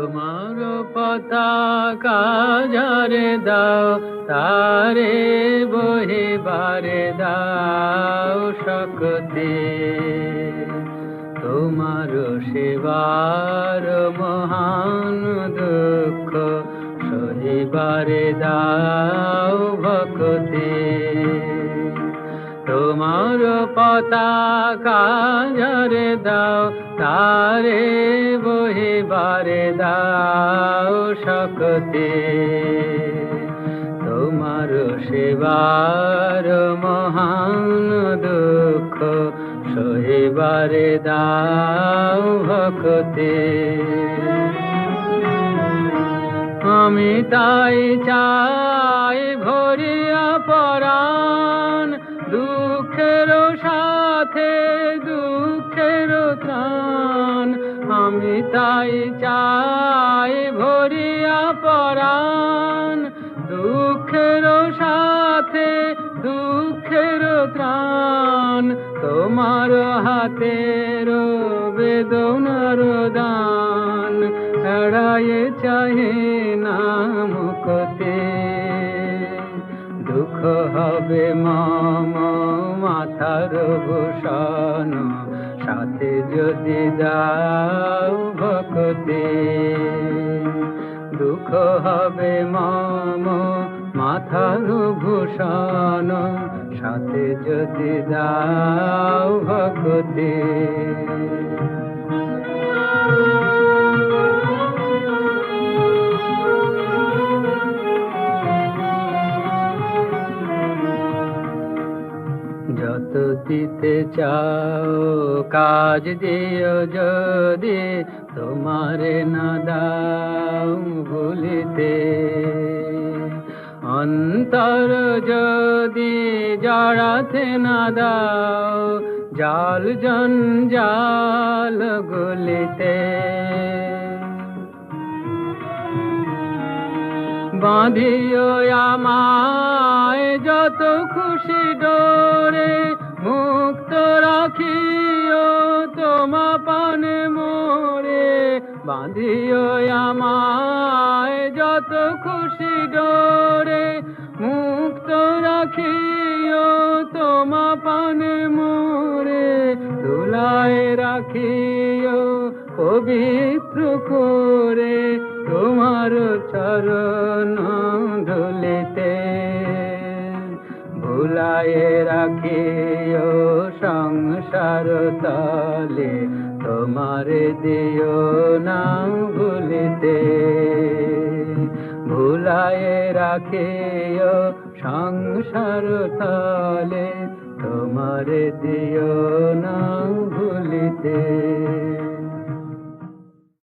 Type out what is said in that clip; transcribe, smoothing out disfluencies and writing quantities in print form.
তোমার পতাকা যারে দাও তারে বহিবারে দাও শক্তি। তোমার সেবার মহান দুঃখ সহিবারে দাও ভক্তি। তোমার পতাকা যারে দাও তারে বহিবারে দাও শক্তি। তোমার সেবার মহান দুঃখ সহিবারে দাও ভক্তি। আমি তাই চাই ভরিয়া পরাণ দুঃখের সাথে দুঃখের ত্রাণ। আমি তাই চাই ভরিয়া পরাণ দুঃখের সাথে দুঃখের ত্রাণ। তোমার হাতের বেদনার দান এড়ায়ে চাহে না মুক্তি। দুঃখ হবে মম মাথার ভূষণ সাথে যদি দাও ভক্তি। দুঃখ হবে মম মাথার ভূষণ সাথে যদি দাও ভক্তি। যত দিতে চাও কাজ দিও যদি তোমারে না দাও ভুলিতে। অন্তর যদি জড়াতে না দাও জাল জঞ্জাল গুলিতে। বাঁধিও আমায় যত খুশি ডোরে মুক্ত রাখিও তোমা পানে মোরে। বাঁধিও আমায় যত খুশি ডোরে মুক্ত রাখিও তোমা পানে মোরে। দুলায় রাখিও পবিত্র করে তোমার চরণ ধুলিতে। ভুলায়ে রাখিও সংসার তলে তোমারে দিও না ভুলিতে। ভুলায়ে রাখিও সংসার তলে তোমারে দিও না ভুলিতে।